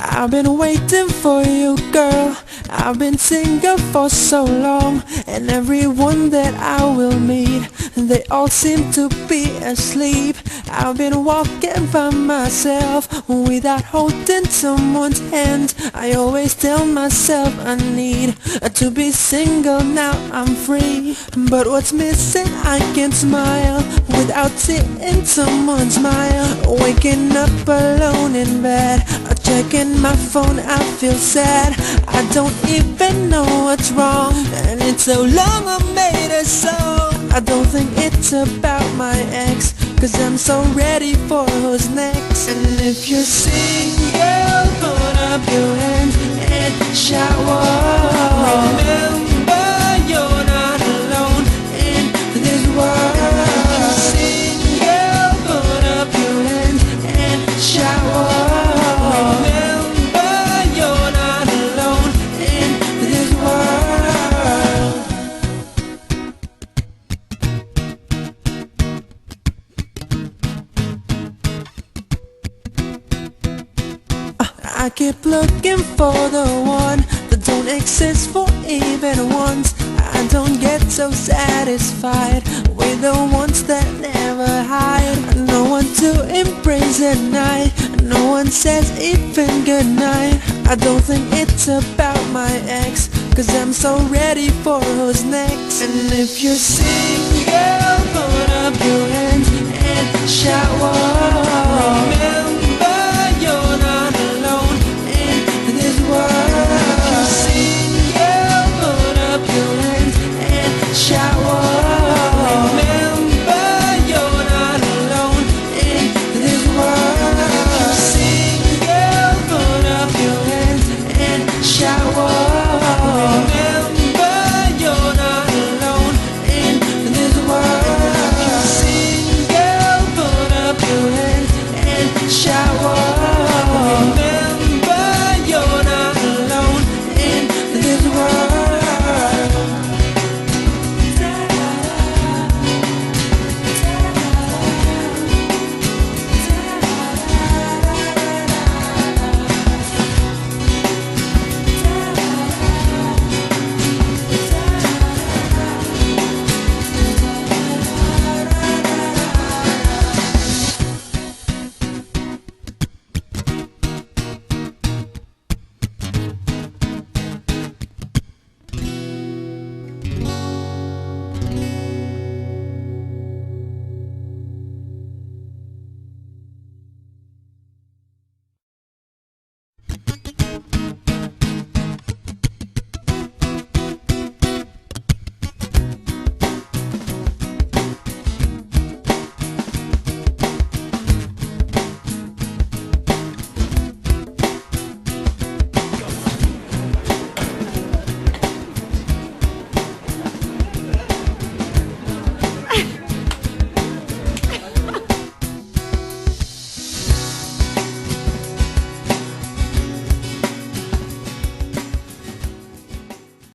I've been waiting for you, girl. I've been single for so long, and everyone that I will meet, they all seem to be asleep. I've been walking by myself without holding someone's hand. I always tell myself I need to be single, now I'm free. But what's missing? I can't smile without seeing someone smile. Waking up alone in bed, checking my phone, I feel sad. I don't even know what's wrong, and it's so long I made a song. I don't think it's about my ex, 'cause I'm so ready for who's next. And if you're single, put up your hands and shower. Remember, you're not alone in this world. If you're single, put up your hands and shower. I keep looking for the one that don't exist for even once. I don't get so satisfied with the ones that never hide. No one to embrace at night, no one says even goodnight. I don't think it's about my ex, 'cause I'm so ready for who's next. And if you're single, put up your hands and shower. Remember,